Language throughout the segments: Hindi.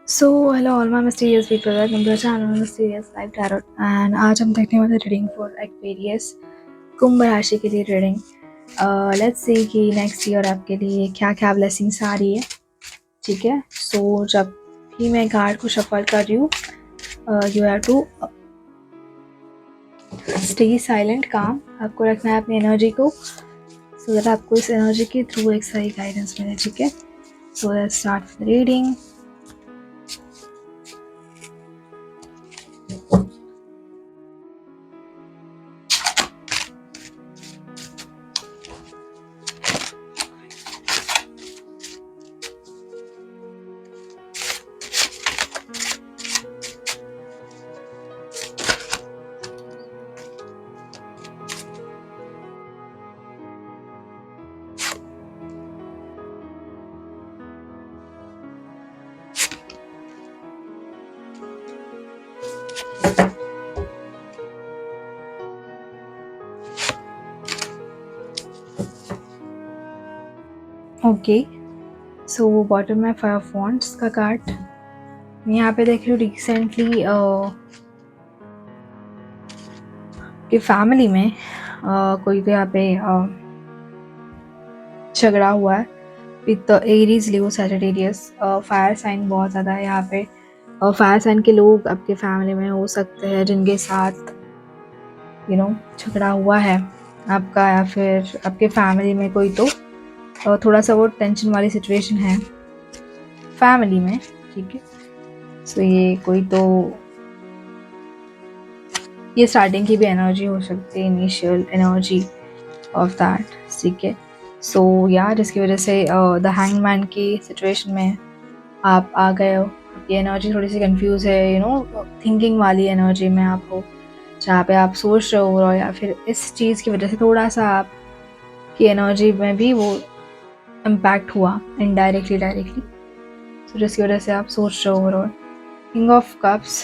So hello all my mysterious people, welcome to the channel mysterious life tarot. And आज हम देखने वाले रीडिंग फॉर एक्वेरियस कुंभ राशि के लिए रीडिंग। लेट्स सी कि नेक्स्ट ईयर आपके लिए क्या क्या ब्लेसिंग्स आ रही है। ठीक है, सो जब भी मैं कार्ड को शफल कर रही हूँ, you have to stay silent, काम आपको रखना है अपनी एनर्जी को, सो दैट आपको इस एनर्जी के थ्रू एक सही गाइडेंस मिले। ठीक है, so let's start the reading. Okay, so bottom में 5 वॉन्ड्स का कार्ड यहाँ पे देख रही हूँ। रिसेंटली कि फैमिली में कोई तो यहाँ पे झगड़ा हुआ है with Aries, Leo, Sagittarius. Fire sign बहुत ज़्यादा है यहाँ पे। फायर साइन के लोग आपके फैमिली में हो सकते हैं जिनके साथ झगड़ा हुआ है आपका, या फिर आपके फैमिली में कोई तो थोड़ा सा वो टेंशन वाली सिचुएशन है फैमिली में। ठीक है, सो ये कोई तो ये स्टार्टिंग की भी एनर्जी हो सकती है, इनिशियल एनर्जी ऑफ दैट। ठीक है, सो या जिसकी वजह से द हैंगमैन की सिचुएशन में आप आ गए हो। आपकी एनर्जी थोड़ी सी कंफ्यूज है, थिंकिंग वाली एनर्जी में आप हो, जहाँ पे आप सोच रहे हो, या फिर इस चीज़ की वजह से थोड़ा सा आपकी एनर्जी में भी वो इम्पैक्ट हुआ इनडायरेक्टली डायरेक्टली, तो जिसकी वजह से आप सोच रहे हो। और किंग ऑफ कप्स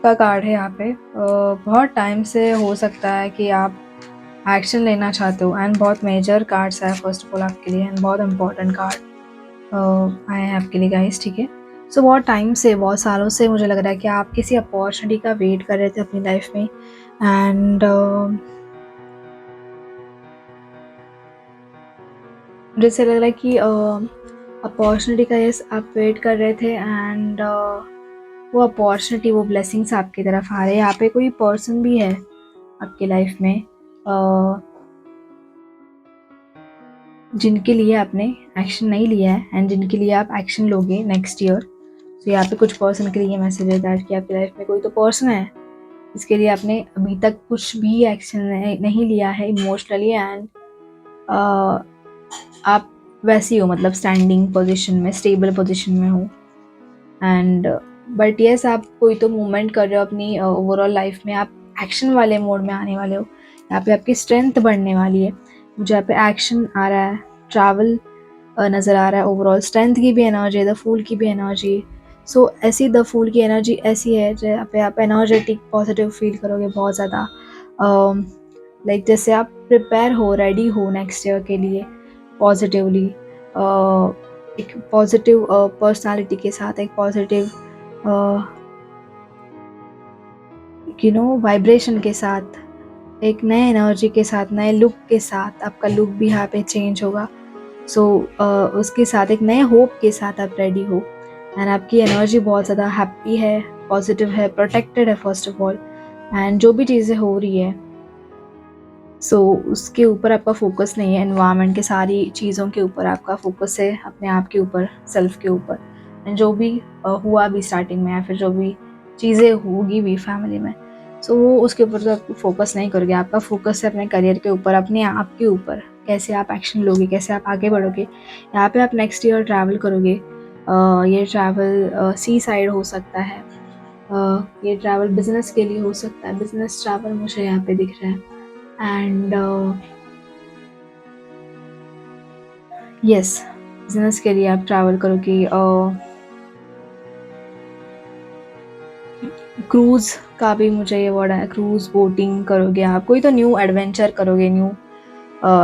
का कार्ड है यहाँ पे। बहुत टाइम से हो सकता है कि आप एक्शन लेना चाहते हो, एंड बहुत मेजर कार्ड्स है फर्स्ट ऑफ ऑल आपके लिए, एंड बहुत इंपॉर्टेंट कार्ड आए हैं आपके लिए गाइस। ठीक है, सो बहुत टाइम से, बहुत सालों से मुझे लग रहा है कि आप किसी अपॉर्चुनिटी का वेट कर रहे थे अपनी लाइफ में, एंड मुझे ऐसा लग रहा है कि अपॉर्चुनिटी का यस आप वेट कर रहे थे, एंड वो अपॉर्चुनिटी, वो ब्लेसिंग्स आपकी तरफ आ रहे हैं। यहाँ पे कोई पर्सन भी है आपकी लाइफ में जिनके लिए आपने एक्शन नहीं लिया है, एंड जिनके लिए आप एक्शन लोगे नेक्स्ट ईयर। तो यहाँ पे कुछ पर्सन के लिए मैसेज है दैट कि आपकी लाइफ में कोई तो पर्सन है इसके लिए आपने अभी तक कुछ भी एक्शन नहीं लिया है इमोशनली, एंड आप वैसी हो, मतलब स्टैंडिंग पोजीशन में, स्टेबल पोजीशन में हो, एंड बट यस आप कोई तो मूवमेंट कर रहे हो अपनी ओवरऑल लाइफ में। आप एक्शन वाले मोड में आने वाले हो, यहाँ पे आपकी स्ट्रेंथ बढ़ने वाली है। मुझे यहाँ पे एक्शन आ रहा है, ट्रैवल नज़र आ रहा है, ओवरऑल स्ट्रेंथ की भी एनर्जी है, द फूल की भी एनर्जी। सो ऐसी द फूल की एनर्जी ऐसी है जहाँ पे आप एनर्जेटिक पॉजिटिव फील करोगे बहुत ज़्यादा, लाइक जैसे आप प्रिपेयर हो, रेडी हो नेक्स्ट ईयर के लिए पॉजिटिवली, एक पॉजिटिव पर्सनालिटी के साथ, एक पॉजिटिव वाइब्रेशन के साथ, एक नए एनर्जी के साथ, नए लुक के साथ। आपका लुक भी यहाँ पे चेंज होगा, सो उसके साथ एक नए होप के साथ आप रेडी हो, एंड आपकी एनर्जी बहुत ज़्यादा हैप्पी है, पॉजिटिव है, प्रोटेक्टेड है फर्स्ट ऑफ ऑल। एंड जो भी चीज़ें हो रही है सो उसके ऊपर आपका फोकस नहीं है, एनवायरनमेंट के सारी चीज़ों के ऊपर आपका फोकस है, अपने आप के ऊपर, सेल्फ के ऊपर। एंड जो भी हुआ भी स्टार्टिंग में, या फिर जो भी चीज़ें होगी भी फैमिली में, सो वो उसके ऊपर तो आप फोकस नहीं करोगे। आपका फोकस है अपने करियर के ऊपर, अपने आप के ऊपर, कैसे आप एक्शन लोगे, कैसे आप आगे बढ़ोगे। यहाँ पे आप नेक्स्ट ईयर ट्रैवल करोगे। ये ट्रैवल सी साइड हो सकता है, ये ट्रैवल बिजनेस के लिए हो सकता है, बिजनेस ट्रैवल मुझे यहाँ पे दिख रहा है। एंड यस, बिजनेस के लिए आप ट्रैवल करोगे, क्रूज का भी मुझे ये वर्ड है, क्रूज बोटिंग करोगे आप, कोई तो न्यू एडवेंचर करोगे, न्यू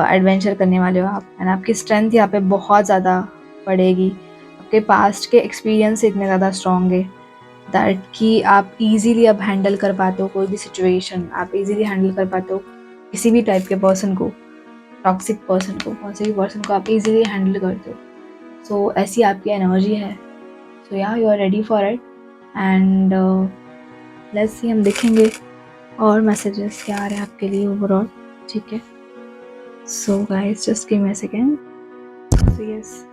एडवेंचर करने वाले हो आप। एंड आपकी स्ट्रेंथ यहाँ पे बहुत ज़्यादा पड़ेगी। आपके पास्ट के एक्सपीरियंस इतने ज़्यादा स्ट्रॉन्ग है दैट कि आप इजीली अब हैंडल कर पाते हो कोई भी सिचुएशन, आप इजीली हैंडल कर पाते हो किसी भी टाइप के पर्सन को, टॉक्सिक पर्सन को, कौन से भी पर्सन को आप इजीली हैंडल करते हो। सो ऐसी आपकी एनर्जी है। So yeah you are ready for it and let's see, हम देखेंगे और मैसेजेस क्या आ रहे हैं आपके लिए ओवरऑल। ठीक है, so guys just give me a second. So yes,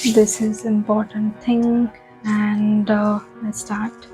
this is important thing and let's start.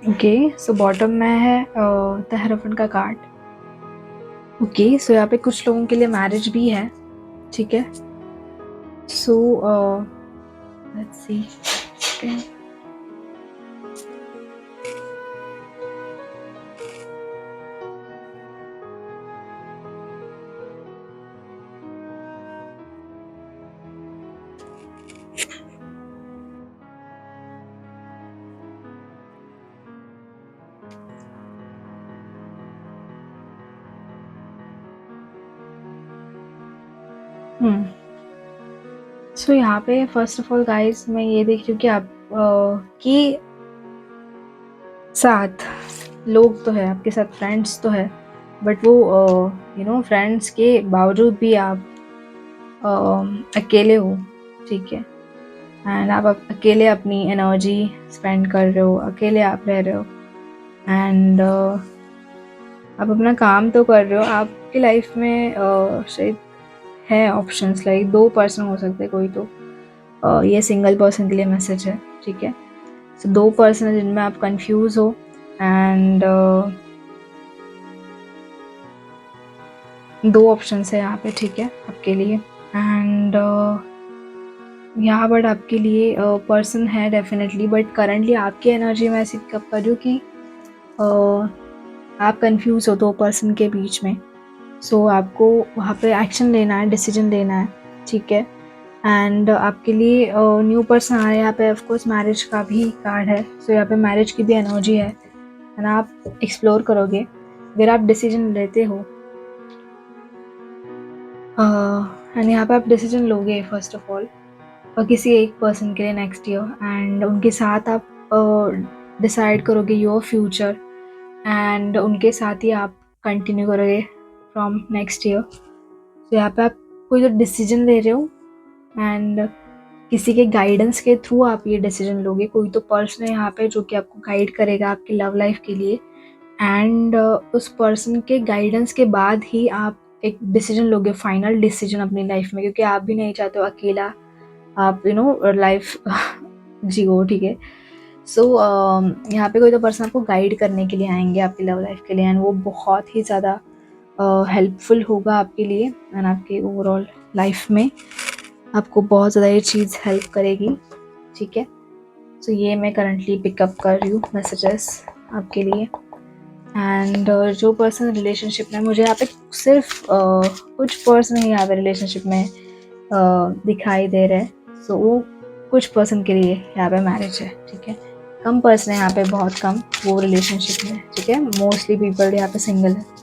Okay, so bottom में है द हेरोफेंट का कार्ड। ओके, सो यहाँ पे कुछ लोगों के लिए मैरिज भी है। ठीक है, so let's see. Okay, so यहाँ पे फर्स्ट ऑफ ऑल गाइस मैं ये देख रही हूँ कि आप कि साथ लोग तो है, आपके साथ फ्रेंड्स तो है, बट वो फ्रेंड्स के बावजूद भी आप अकेले हो। ठीक है, एंड आप अकेले अपनी एनर्जी स्पेंड कर रहे हो, अकेले आप रह रहे हो एंड आप अपना काम तो कर रहे हो। आपकी लाइफ में शायद है ऑप्शंस, लाइक 2 पर्सन हो सकते हैं कोई तो। ये सिंगल पर्सन के लिए मैसेज है। ठीक है, सो 2 पर्सन है जिनमें आप कंफ्यूज हो एंड 2 ऑप्शंस है यहाँ पे। ठीक है, आपके लिए एंड यहाँ बट आपके लिए पर्सन है डेफिनेटली, बट करंटली आपकी एनर्जी में ऐसी पिकअप कर रही हूँ कि आप कंफ्यूज हो 2 पर्सन के बीच में। सो आपको वहाँ पे एक्शन लेना है, डिसीजन लेना है। ठीक है, एंड आपके लिए न्यू पर्सन आ रहा है। यहाँ पे ऑफकोर्स मैरिज का भी कार्ड है, सो यहाँ पे मैरिज की भी एनर्जी है एंड आप एक्सप्लोर करोगे अगर आप डिसीजन लेते हो एंड यहाँ पे आप डिसीजन लोगे फर्स्ट ऑफ ऑल और किसी एक पर्सन के लिए नेक्स्ट ईयर एंड उनके साथ आप डिसाइड करोगे योर फ्यूचर एंड उनके साथ ही आप कंटिन्यू करोगे फ्रॉम नेक्स्ट ईयर। तो यहाँ पे आप कोई तो डिसीजन ले रहे हो एंड किसी के गाइडेंस के थ्रू आप ये डिसीजन लोगे। कोई तो पर्सन है यहाँ पे जो कि आपको गाइड करेगा आपकी लव लाइफ के लिए एंड उस पर्सन के गाइडेंस के बाद ही आप एक डिसीजन लोगे, फाइनल डिसीजन अपनी लाइफ में, क्योंकि आप भी नहीं चाहते हो अकेला आप लाइफ जियो। ठीक है, सो यहाँ पे कोई तो पर्सन आपको गाइड करने के लिए आएंगे आपकी लव लाइफ के लिए एंड वो बहुत ही ज़्यादा हेल्पफुल होगा आपके लिए एंड आपके ओवरऑल लाइफ में आपको बहुत ज़्यादा ये चीज़ हेल्प करेगी। ठीक है, सो ये मैं करंटली पिकअप कर रही हूँ मैसेजेस आपके लिए एंड जो पर्सन रिलेशनशिप में, मुझे यहाँ पे सिर्फ कुछ पर्सन ही यहाँ पे रिलेशनशिप में दिखाई दे रहे हैं। सो वो कुछ पर्सन के लिए यहाँ पे मैरिज है। ठीक है, कम पर्सन है यहाँ पे, बहुत कम वो रिलेशनशिप में। ठीक है, मोस्टली पीपल यहाँ पे सिंगल है।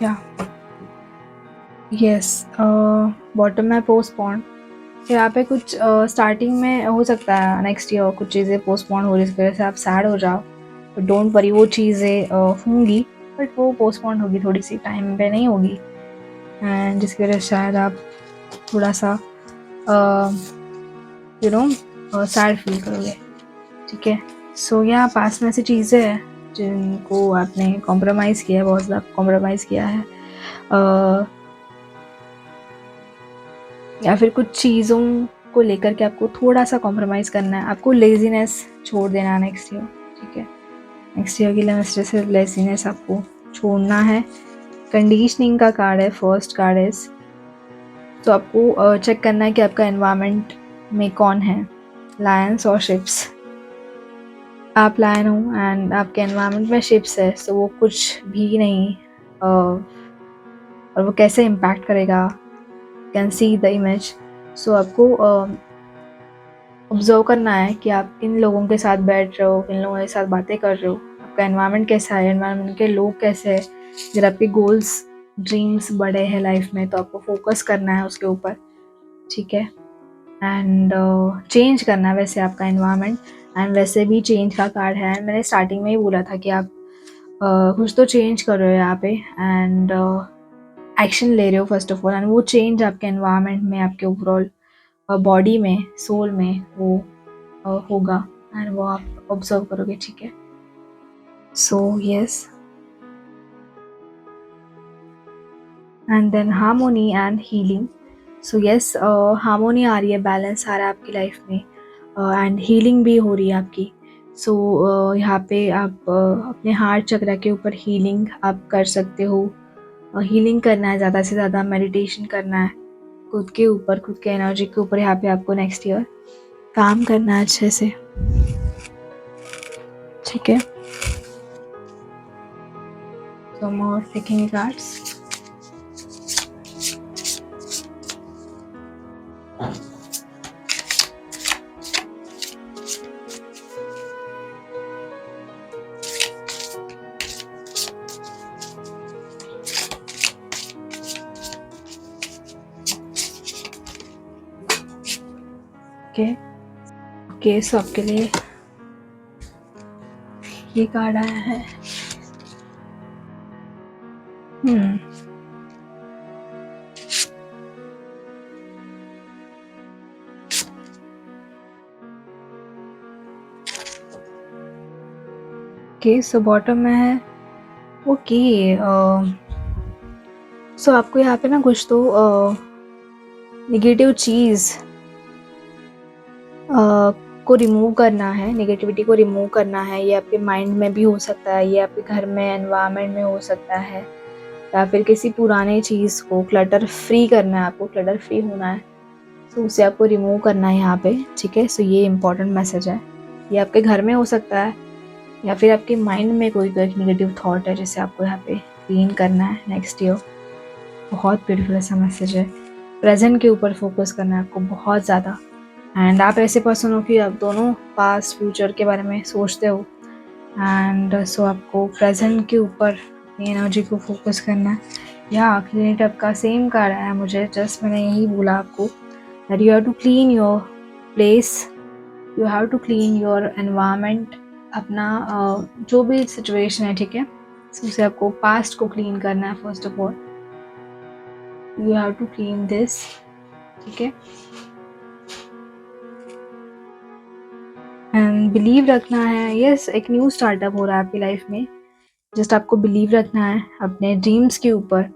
या यस, बॉटम में पोस्टपोन, यहाँ पे कुछ स्टार्टिंग में हो सकता है नेक्स्ट ईयर कुछ चीज़ें पोस्टपोन हो जिसकी वजह से आप सैड हो जाओ, बट डोंट वरी, वो चीज़ें होंगी, बट वो पोस्टपोन होगी, थोड़ी सी टाइम पे नहीं होगी, एंड जिसकी वजह से शायद आप थोड़ा सा सैड फील करोगे, ठीक है। सो यहाँ पास में ऐसी चीज़ें हैं जिनको आपने कॉम्प्रोमाइज़ किया है, बहुत ज़्यादा कॉम्प्रोमाइज़ किया है, या फिर कुछ चीज़ों को लेकर के आपको थोड़ा सा कॉम्प्रोमाइज़ करना है, आपको लेजीनेस छोड़ देना है नेक्स्ट ईयर, ठीक है। नेक्स्ट ईयर के लिए सिर्फ लेजीनेस आपको छोड़ना है। कंडीशनिंग का कार्ड है, फर्स्ट कार्ड है, तो आपको चेक करना है कि आपका एनवायरनमेंट में कौन है, लायंस और शिप्स। आप लायन हो एंड आपके एनवायरनमेंट में शिप्स है, तो वो कुछ भी नहीं, और वो कैसे इम्पैक्ट करेगा, कैन सी द इमेज। सो आपको ऑब्जर्व करना है कि आप किन लोगों के साथ बैठ रहे हो, किन लोगों के साथ बातें कर रहे हो, आपका एनवायरनमेंट कैसा है, एनवायरनमेंट के लोग कैसे हैं। अगर आपके गोल्स ड्रीम्स बड़े हैं लाइफ में तो आपको फोकस करना है उसके ऊपर, ठीक है। एंड चेंज करना है वैसे आपका एनवायरनमेंट, एंड वैसे भी चेंज का कार्ड है, मैंने स्टार्टिंग में ही बोला था कि आप कुछ तो चेंज कर रहे हो यहाँ पे, एंड एक्शन ले रहे हो फर्स्ट ऑफ ऑल, एंड वो चेंज आपके एनवायरनमेंट में, आपके ओवरऑल बॉडी में, सोल में वो होगा, एंड वो आप ऑब्जर्व करोगे, ठीक है। So yes, and then harmony and healing. So yes, harmony आ रही है, बैलेंस आ रहा है आपकी लाइफ में, एंड हीलिंग भी हो रही है आपकी। सो यहाँ पे आप अपने हार्ट चक्र के ऊपर हीलिंग आप कर सकते हो, हीलिंग करना है, ज़्यादा से ज़्यादा मेडिटेशन करना है खुद के ऊपर, खुद के एनर्जी के ऊपर, यहाँ पे आपको नेक्स्ट ईयर काम करना है अच्छे से, ठीक है। So more picking cards. Okay, so आपके लिए ये कार्ड आया है। ओके, सो बॉटम में है। ओके, सो आपको यहाँ पे ना कुछ तो नेगेटिव चीज़ को रिमूव करना है, नेगेटिविटी को रिमूव करना है। ये आपके माइंड में भी हो सकता है, ये आपके घर में एनवायरनमेंट में हो सकता है, या फिर किसी पुराने चीज़ को क्लटर फ्री करना है, आपको क्लटर फ्री होना है, तो उसे आपको रिमूव करना है यहाँ पे, ठीक है। सो ये इंपॉर्टेंट मैसेज है, ये आपके घर में हो सकता है या फिर आपके माइंड में कोई तो एक नेगेटिव थॉट है जिसे आपको यहाँ पे क्लीन करना है नेक्स्ट ईयर। बहुत ब्यूटीफुल ऐसा मैसेज है, प्रेजेंट के ऊपर फोकस करना है आपको बहुत ज़्यादा, एंड आप ऐसे पर्सन हो कि आप दोनों पास्ट फ्यूचर के बारे में सोचते हो, एंड सो आपको प्रेजेंट के ऊपर अपनी एनर्जी को फोकस करना है। या क्लीन अप का सेम कार्ड आया मुझे, जस्ट मैंने यही बोला आपको that you have to clean your place, you have to clean your environment, अपना जो भी सिचुएशन है, ठीक है, उसे आपको पास्ट को क्लीन करना है first of all, you have to clean this, ठीक है। एंड बिलीव रखना है, यस, एक न्यू स्टार्टअप हो रहा है आपकी लाइफ में, जस्ट आपको बिलीव रखना है अपने ड्रीम्स के ऊपर,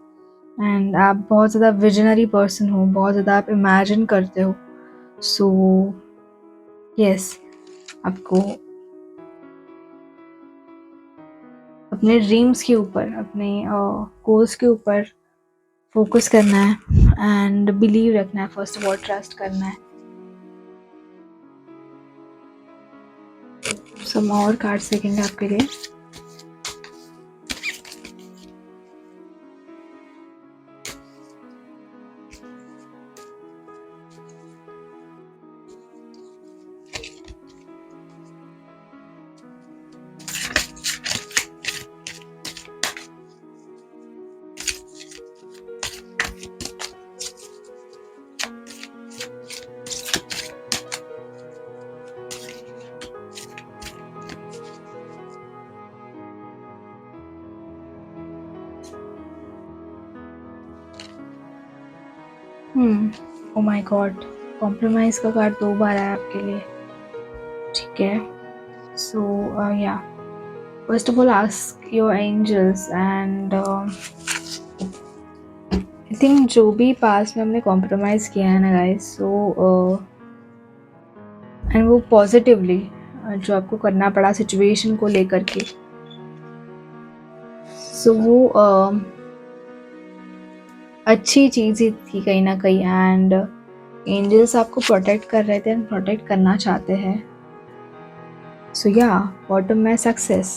एंड आप बहुत ज़्यादा विजनरी पर्सन हो, बहुत ज़्यादा आप इमेजिन करते हो, सो यस, आपको अपने ड्रीम्स के ऊपर, अपने गोल्स के ऊपर फोकस करना है, एंड बिलीव रखना है, फर्स्ट ऑफ ऑल ट्रस्ट करना है। सम और कार्ड्स देखेंगे आपके लिए। ओ माय गॉड, कॉम्प्रोमाइज़ का कार्ड 2 बार आया आपके लिए, ठीक है। So yeah first of all ask your angels and I think जो भी पास्ट में हमने कॉम्प्रोमाइज़ किया है ना गाइस, सो एंड वो पॉजिटिवली जो आपको करना पड़ा सिचुएशन को लेकर के, सो वो अच्छी चीज़ ही थी कहीं ना कहीं, एंड एंजल्स आपको प्रोटेक्ट कर रहे थे एंड प्रोटेक्ट करना चाहते हैं। सो या बॉटम में success,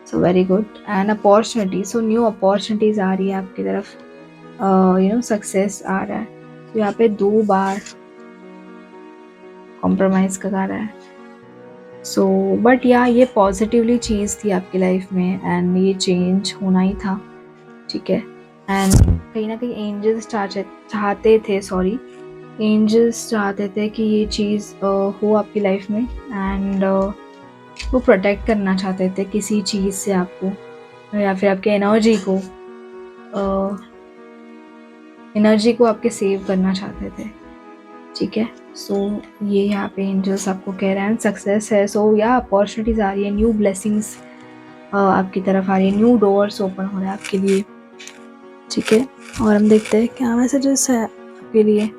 so very good, and opportunity, so new opportunities आ रही है आपकी तरफ, सक्सेस आ रहा है। तो यहाँ पे 2 बार कॉम्प्रोमाइज़ का रहा है। सो बट या ये पॉजिटिवली चीज़ थी आपकी लाइफ में एंड ये चेंज होना ही था, ठीक है। एंड कहीं ना कहीं एंजल्स चाहते थे कि ये चीज़ हो आपकी लाइफ में, एंड वो प्रोटेक्ट करना चाहते थे किसी चीज़ से आपको, या फिर आपके एनर्जी को आपके सेव करना चाहते थे, ठीक है। सो ये यहाँ पे एंजल्स आपको कह रहे हैं सक्सेस है। सो या अपॉर्चुनिटीज आ रही है, न्यू ब्लेसिंग्स आपकी तरफ आ रही है, न्यू डोर्स ओपन हो रहे हैं आपके लिए, ठीक है। और हम देखते हैं क्या मैसेजेस है आपके लिए।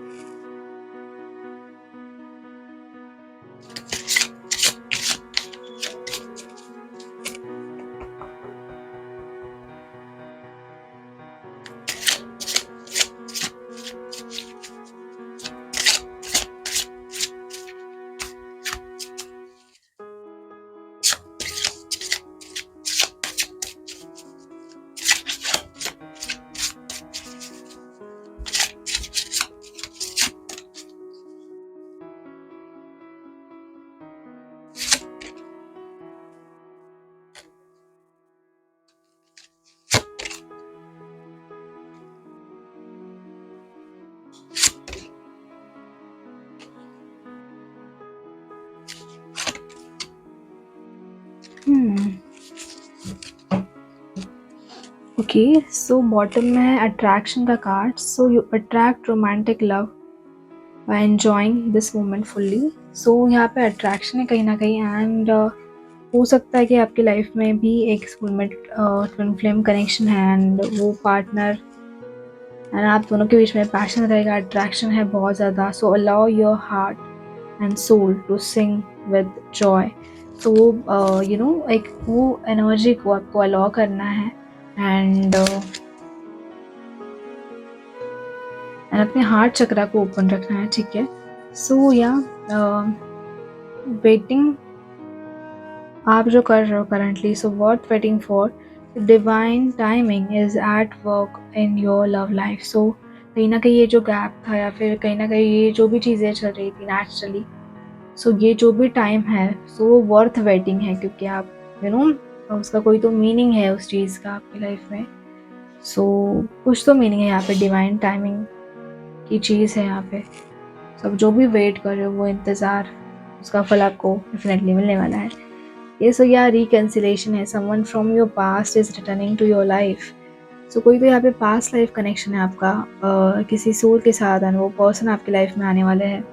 ओके, सो बॉटम में है अट्रैक्शन का card, so you attract romantic love by enjoying this moment fully. So यहाँ पे अट्रैक्शन है कहीं ना कहीं, एंड हो सकता है कि आपकी लाइफ में भी एक सोलमेट ट्विन फ्लेम कनेक्शन है, एंड वो पार्टनर एंड आप दोनों के बीच में पैशन रहेगा, अट्रैक्शन है बहुत ज़्यादा। So allow your heart and soul to sing with joy. तो एक वो एनर्जी को आपको अलाउ करना है, एंड अपने हार्ट चक्रा को ओपन रखना है, ठीक है। सो या वेटिंग आप जो कर रहे हो currently, so what waiting for divine timing is at work in your love life. So कहीं ना कहीं ये जो गैप था, या फिर कहीं ना कहीं ये जो भी चीज़ें चल रही थी नेचुरली, सो ये जो भी टाइम है, सो वो वर्थ वेटिंग है, क्योंकि आप उसका कोई तो मीनिंग है उस चीज़ का आपकी लाइफ में। सो कुछ तो मीनिंग है यहाँ पे, डिवाइन टाइमिंग की चीज़ है यहाँ पे। सब जो भी वेट कर रहे हो वो इंतज़ार, उसका फल आपको डेफिनेटली मिलने वाला है। ये सो या रिकन्सिलेशन है, someone from your past is returning to your life. So कोई तो यहाँ पे पास्ट लाइफ कनेक्शन है आपका किसी सोल के साथ, एंड वो पर्सन आपकी लाइफ में आने वाले हैं,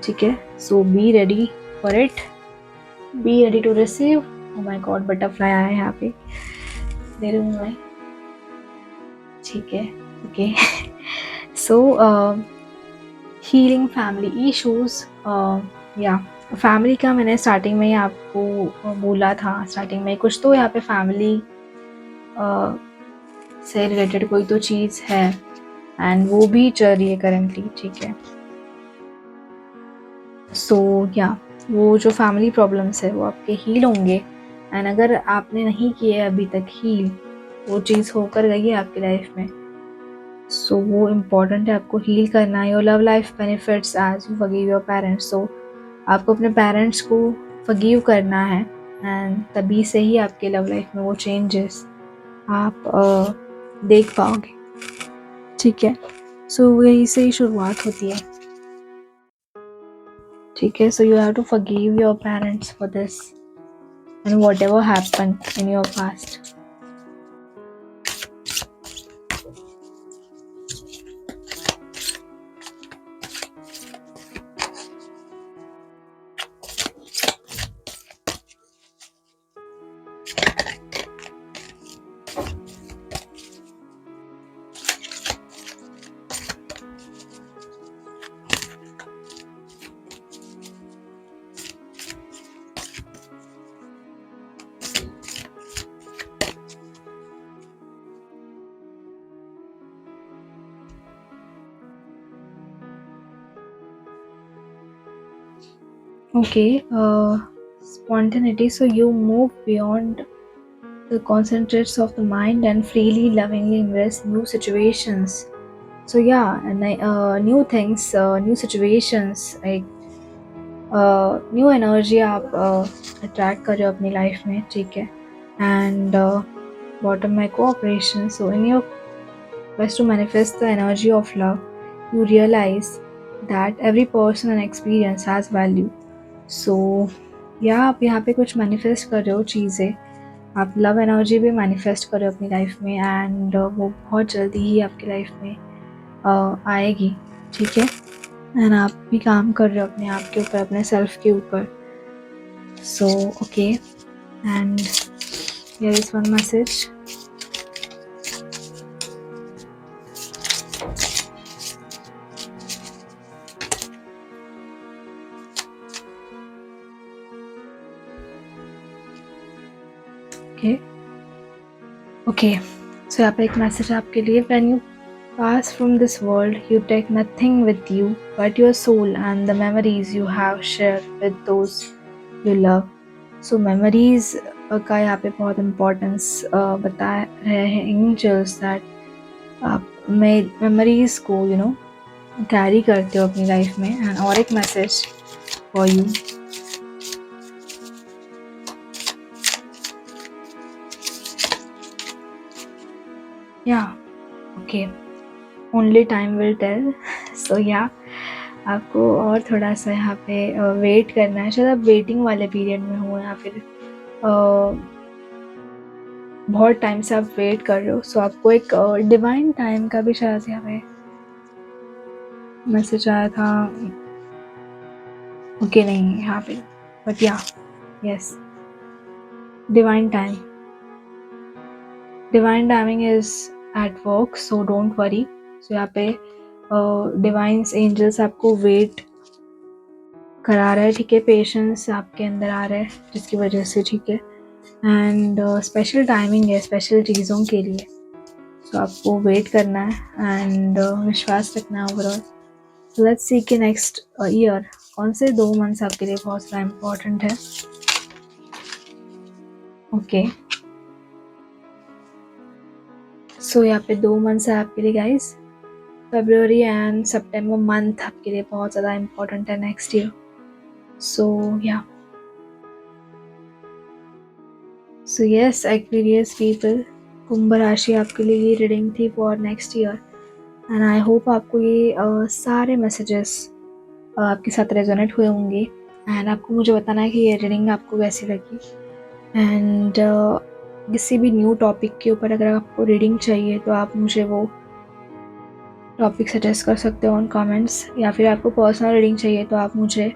ठीक है। So be ready for it, be ready to receive. Oh my god, butterfly आया है यहाँ पे, दे रही हूँ मैं, ठीक है। ओके, सो हीलिंग फैमिली इशूज, या फैमिली का मैंने स्टार्टिंग में ही आपको बोला था, स्टार्टिंग में कुछ तो यहाँ पे फैमिली से रिलेटेड कोई तो चीज़ है, एंड वो भी चल रही है करेंटली, ठीक है। सो या वो जो फैमिली प्रॉब्लम्स है वो आपके हील होंगे, एंड अगर आपने नहीं किए अभी तक हील, वो चीज़ होकर गई है आपकी लाइफ में, सो वो इम्पॉर्टेंट है, आपको हील करना है। Your love life benefits as you forgive your parents. So आपको अपने पेरेंट्स को फॉरगिव करना है, एंड तभी से ही आपके लव लाइफ में वो चेंजेस आप देख पाओगे, ठीक है। सो यही से ही शुरुआत होती है, ठीक है। So you have to forgive your parents for this and whatever happened in your past. Okay, spontaneity. So you move beyond the concentrates of the mind and freely, lovingly embrace new situations. So yeah, and new things, new situations, like new energy आप अट्रैक्ट कर रहे हो अपनी लाइफ में, ठीक है. एंड बॉटम में cooperation. So in your quest to manifest the energy of love, you realize that every person and experience has value. So या आप यहाँ पे कुछ मैनिफेस्ट कर रहे हो चीज़ें, आप लव एनर्जी भी मैनिफेस्ट कर रहे हो अपनी लाइफ में, एंड वो बहुत जल्दी ही आपकी लाइफ में आएगी, ठीक है. एंड आप भी काम कर रहे हो अपने आप के ऊपर, अपने सेल्फ के ऊपर. So okay, and here is one message. Okay, so यहाँ पे एक मैसेज आपके लिए. When you pass from this world, you take nothing with you but your soul and the memories you have shared with those you love. So memories का यहाँ पे बहुत इम्पोर्टेंस बता रहे हैं एंजल्स, दैट आप मेमोरीज को कैरी करते हो अपनी लाइफ में. एंड और एक message for you. Okay, only time will tell. So yeah आपको और थोड़ा सा यहाँ पे वेट करना है. शायद आप वेटिंग वाले पीरियड में हो, या फिर बहुत टाइम से आप वेट कर रहे हो. सो आपको एक डिवाइन टाइम का भी शायद यहाँ पे मैसेज आया था. ओके नहीं यहाँ पे, but yeah yes, divine time. Divine timing is at work, so don't worry. So यहाँ पे डिवाइन्स एंजल्स आपको वेट करा रहा है, ठीक है. पेशेंस आपके अंदर आ रहा है जिसकी वजह से, ठीक है. एंड स्पेशल टाइमिंग है स्पेशल चीज़ों के लिए. सो आपको वेट करना है एंड विश्वास रखना है ओवरऑल. लेट्स सी कि नेक्स्ट ईयर कौन से 2 मंथ्स आपके लिए बहुत ज़्यादा इम्पोर्टेंट है. ओके, सो यहाँ पे 2 मंथ्स है आपके लिए guys. February and September month आपके लिए बहुत ज़्यादा इम्पोर्टेंट है next year. So yeah, so yes Aquarius people, Kumbh राशि आपके लिए ये रीडिंग थी for next year. And I hope आपको ये सारे मैसेजेस आपके साथ रेजोनेट हुए होंगे. एंड आपको मुझे बताना है कि ये रीडिंग आपको कैसी लगी. एंड किसी भी न्यू टॉपिक के ऊपर अगर आपको रीडिंग चाहिए तो आप मुझे वो टॉपिक सजेस्ट कर सकते हो ऑन कमेंट्स, या फिर आपको पर्सनल रीडिंग चाहिए तो आप मुझे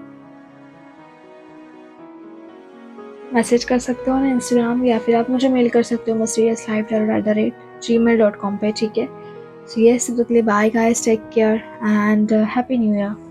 मैसेज कर सकते हो ऑन इंस्टाग्राम, या फिर आप मुझे मेल कर सकते हो mysteriouslifetarot@gmail.com पे, ठीक है. So yes, bye guys, take care and happy new year.